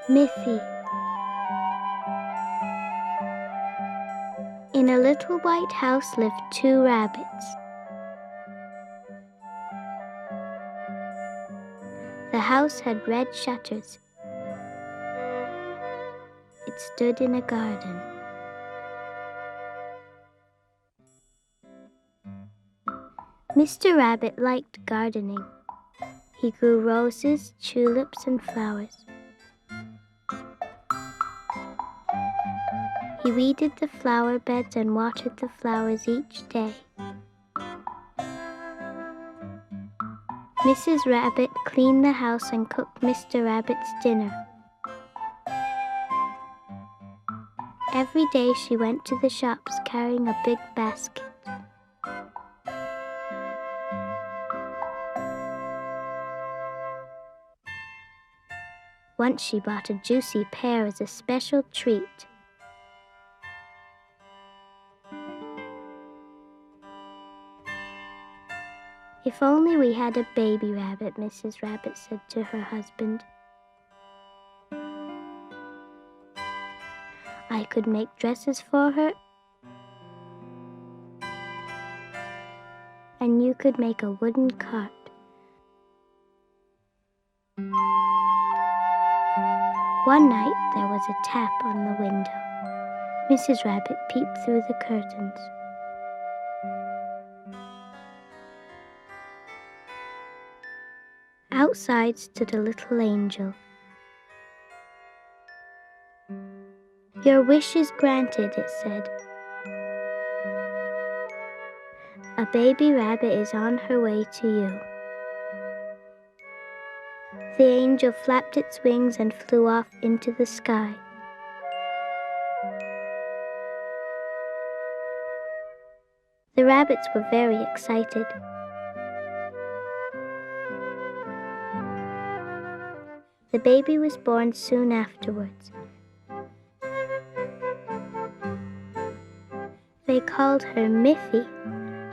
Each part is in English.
Miffy. In a little white house lived 2 rabbits. The house had red shutters. It stood in a garden. Mr. Rabbit liked gardening. He grew roses, tulips, and flowers. He weeded the flower beds and watered the flowers each day. Mrs. Rabbit cleaned the house and cooked Mr. Rabbit's dinner. Every day she went to the shops carrying a big basket. Once she bought a juicy pear as a special treat. If only we had a baby rabbit, Mrs. Rabbit said to her husband. I could make dresses for her, and you could make a wooden cart. One night there was a tap on the window. Mrs. Rabbit peeped through the curtains. Outside stood a little angel. Your wish is granted, it said. A baby rabbit is on her way to you. The angel flapped its wings and flew off into the sky. The rabbits were very excited. The baby was born soon afterwards. They called her Miffy.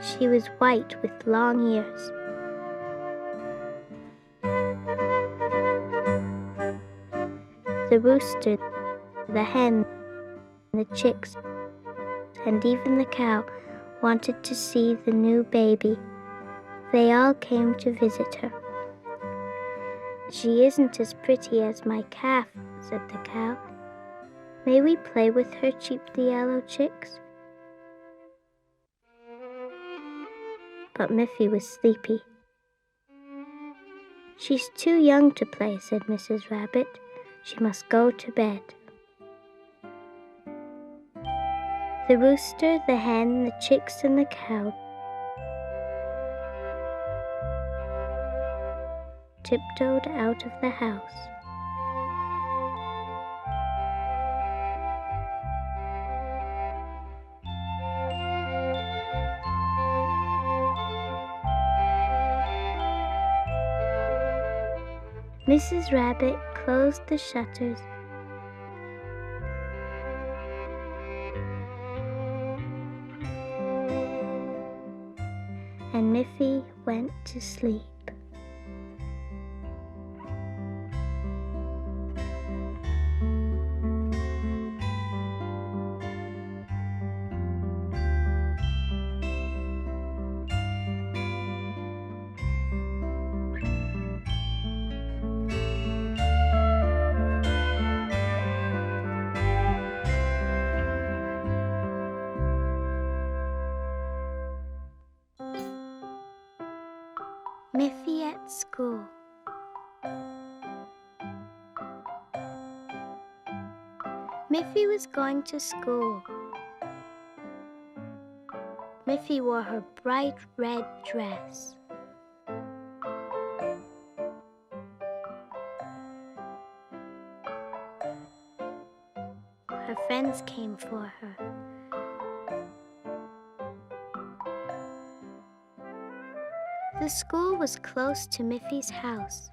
She was white with long ears. The rooster, the hen, the chicks, and even the cow wanted to see the new baby. They all came to visit her. She isn't as pretty as my calf, said the cow. May we play with her, cheeped the yellow chicks. But Miffy was sleepy. She's too young to play, said Mrs. Rabbit. She must go to bed. The rooster, the hen, the chicks, and the cow tiptoed out of the house. Mrs. Rabbit closed the shutters and Miffy went to sleep. Miffy at School. Miffy was going to school. Miffy wore her bright red dress. Her friends came for her. The school was close to Miffy's house.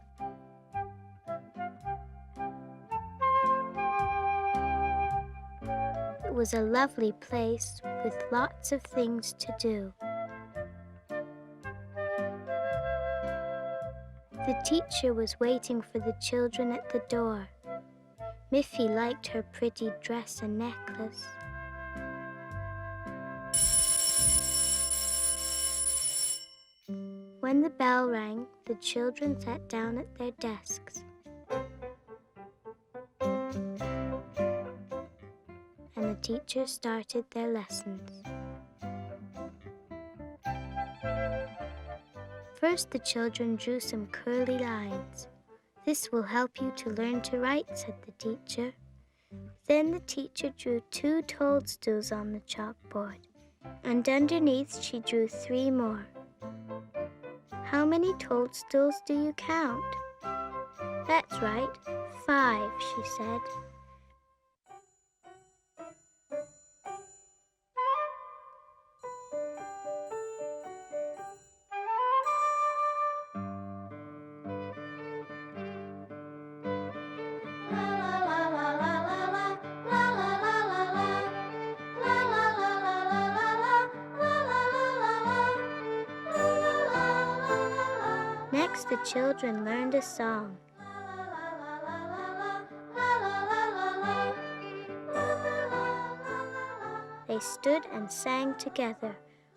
It was a lovely place with lots of things to do. The teacher was waiting for the children at the door. Miffy liked her pretty dress and necklace. When the bell rang, the children sat down at their desks. And the teacher started their lessons. First, the children drew some curly lines. "This will help you to learn to write," said the teacher. Then the teacher drew 2 toadstools on the chalkboard, and underneath she drew 3 more. "How many toadstools do you count?" "That's right, 5, she said. Next, the children learned a song. They stood and sang together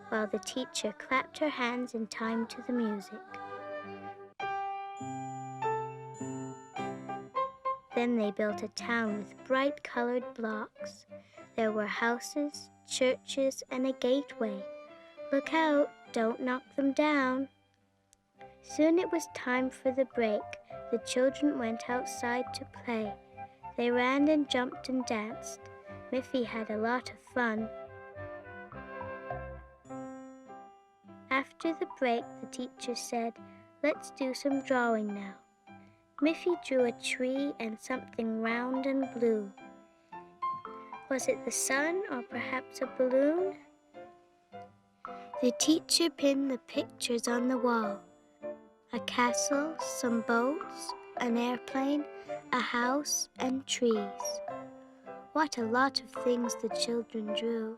while the teacher clapped her hands in time to the music. Then they built a town with bright colored blocks. There were houses, churches, and a gateway. "Look out, don't knock them down." Soon it was time for the break. The children went outside to play. They ran and jumped and danced. Miffy had a lot of fun. After the break, the teacher said, "Let's do some drawing now." Miffy drew a tree and something round and blue. Was it the sun or perhaps a balloon? The teacher pinned the pictures on the wall. A castle, some boats, an airplane, a house, and trees. What a lot of things the children drew.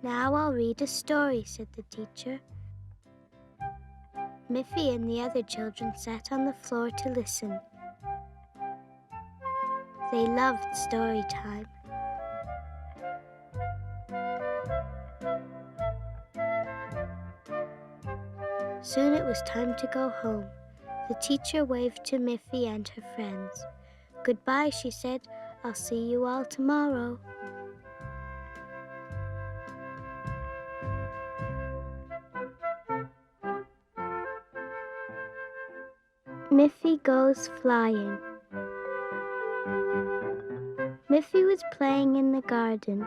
"Now I'll read a story," said the teacher. Miffy and the other children sat on the floor to listen. They loved story time. Soon it was time to go home. The teacher waved to Miffy and her friends. "Goodbye," she said. "I'll see you all tomorrow." Miffy Goes Flying. Miffy was playing in the garden.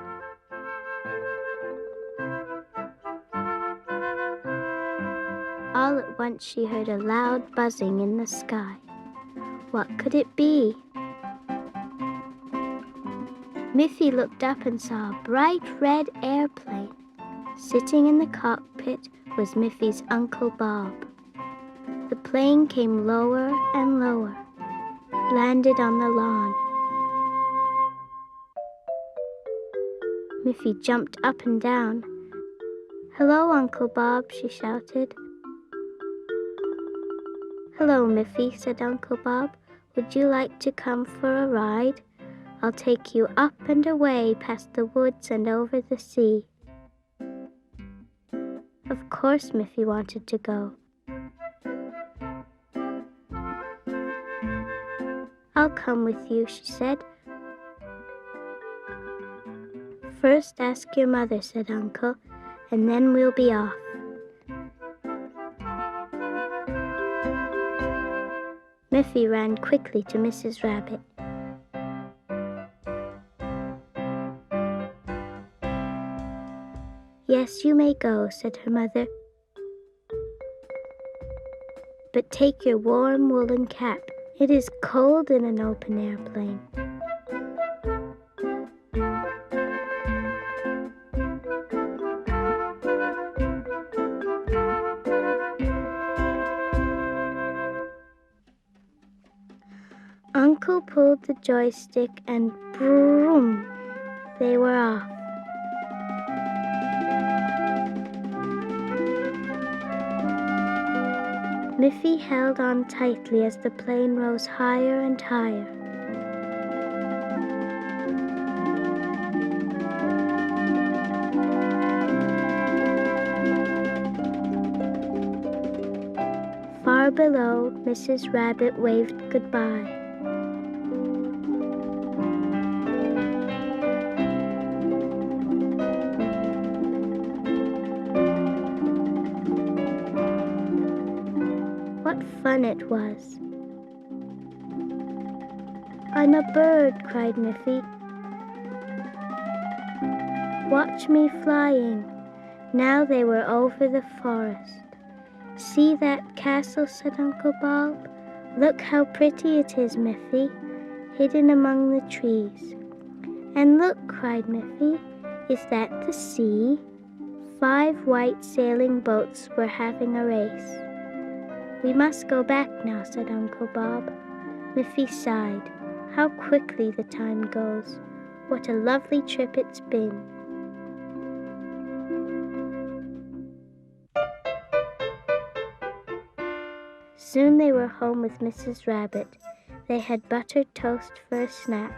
All at once she heard a loud buzzing in the sky. What could it be? Miffy looked up and saw a bright red airplane. Sitting in the cockpit was Miffy's Uncle Bob. The plane came lower and lower, landed on the lawn. Miffy jumped up and down. "Hello, Uncle Bob," she shouted. "Hello, Miffy," said Uncle Bob. "Would you like to come for a ride? I'll take you up and away past the woods and over the sea." Of course Miffy wanted to go. "I'll come with you," she said. "First ask your mother," said Uncle, "and then we'll be off." Miffy ran quickly to Mrs. Rabbit. "Yes, you may go," said her mother. "But take your warm woolen cap. It is cold in an open airplane." Uncle pulled the joystick and broom, they were off. Miffy held on tightly as the plane rose higher and higher. Far below, Mrs. Rabbit waved goodbye. What fun it was! I'm a bird, cried Miffy. Watch me flying. Now they were over the forest. See that castle, said Uncle Bob. Look how pretty it is, Miffy, hidden among the trees. And look, cried Miffy, is that the sea? 5 white sailing boats were having a race. We must go back now, said Uncle Bob. Miffy sighed. How quickly the time goes. What a lovely trip it's been. Soon they were home with Mrs. Rabbit. They had buttered toast for a snack.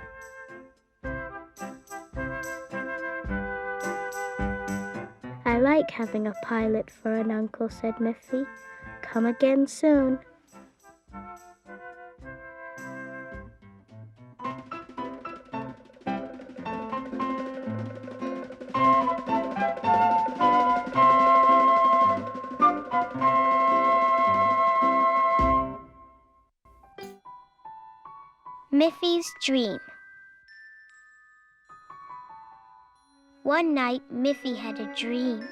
I like having a pilot for an uncle, said Miffy. Come again soon. Miffy's Dream. One night, Miffy had a dream.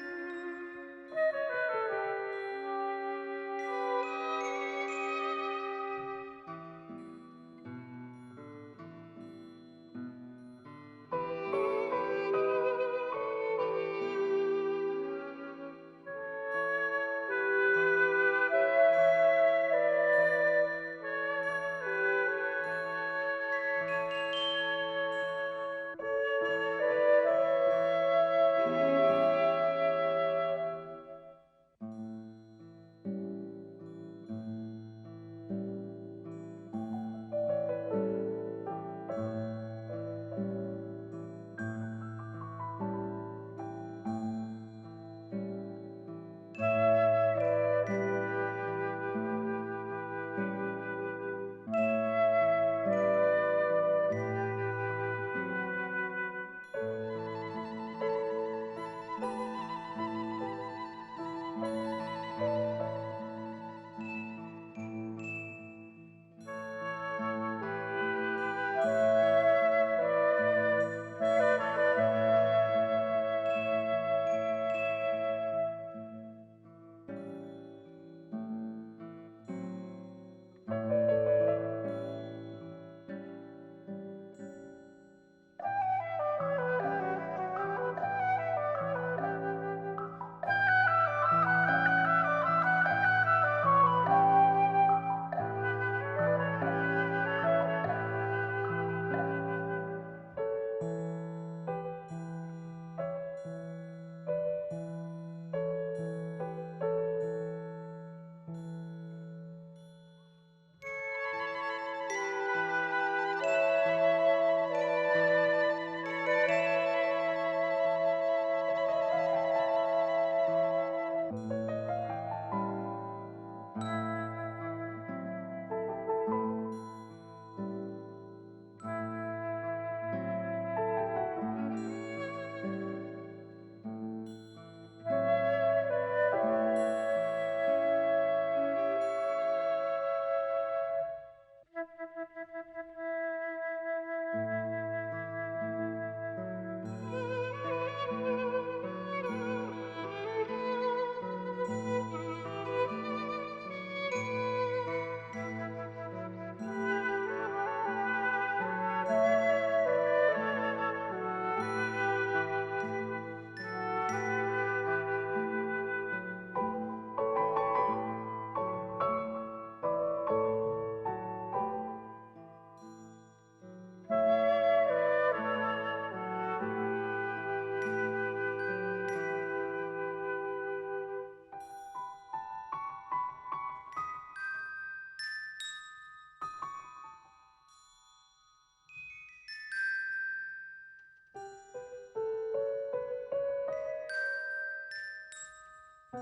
Here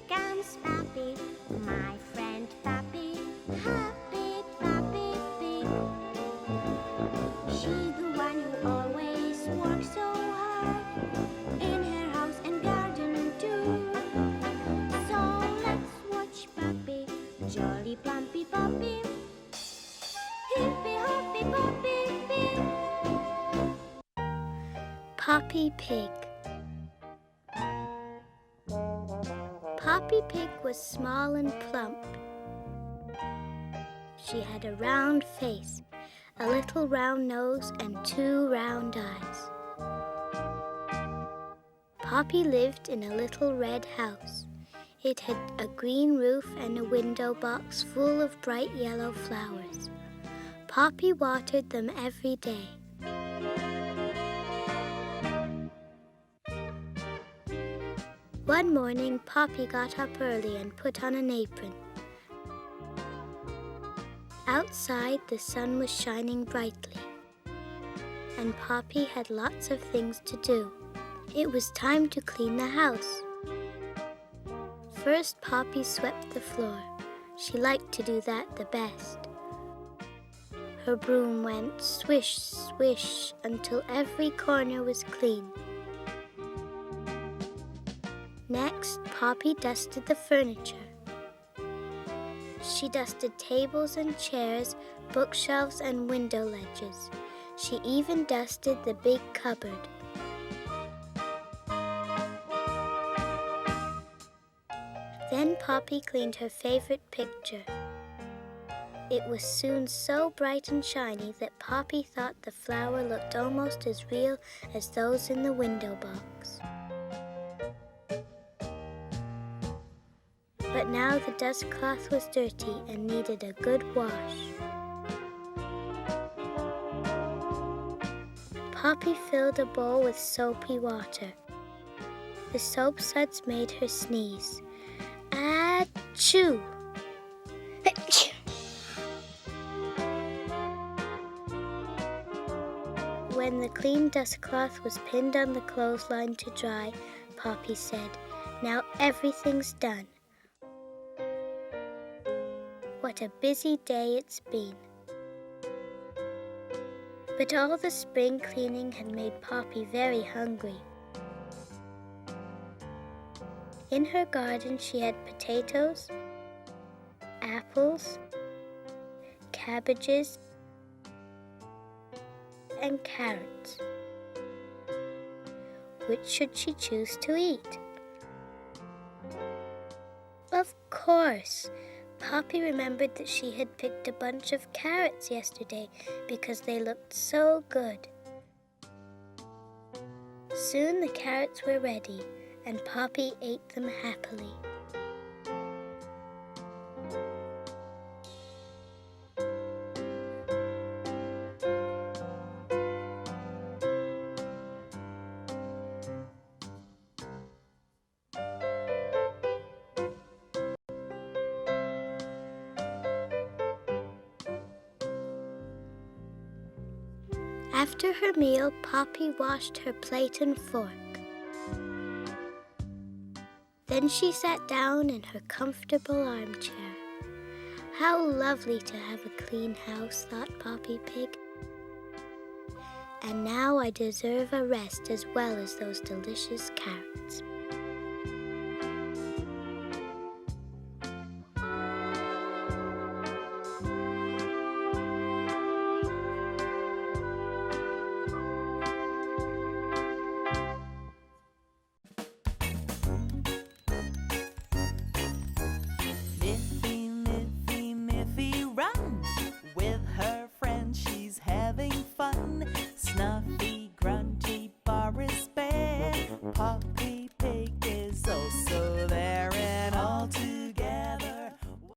comes Papi, my friend Papi, happy Papi Pig. She's the one who always works so hard in her house and garden too. So let's watch Papi, jolly plumpy Papi, hippy hoppy Papi Pig. Papi Pig. Papi Pig was small and plump. She had a round face, a little round nose, and 2 round eyes. Papi lived in a little red house. It had a green roof and a window box full of bright yellow flowers. Papi watered them every day. One morning, Papi got up early and put on an apron. Outside, the sun was shining brightly, and Papi had lots of things to do. It was time to clean the house. First, Papi swept the floor. She liked to do that the best. Her broom went swish, swish until every corner was clean. Next, Papi dusted the furniture. She dusted tables and chairs, bookshelves and window ledges. She even dusted the big cupboard. Then Papi cleaned her favorite picture. It was soon so bright and shiny that Papi thought the flower looked almost as real as those in the window box. But now the dust cloth was dirty and needed a good wash. Papi filled a bowl with soapy water. The soap suds made her sneeze. Achoo! When the clean dust cloth was pinned on the clothesline to dry, Papi said, "Now everything's done." What a busy day it's been. But all the spring cleaning had made Papi very hungry. In her garden she had potatoes, apples, cabbages, and carrots. Which should she choose to eat? Of course! Papi remembered that she had picked a bunch of carrots yesterday because they looked so good. Soon the carrots were ready, and Papi ate them happily. After her meal, Papi washed her plate and fork. Then she sat down in her comfortable armchair. How lovely to have a clean house, thought Papi Pig. And now I deserve a rest as well as those delicious carrots. Snuffy, grunty, Boris Bear, Pop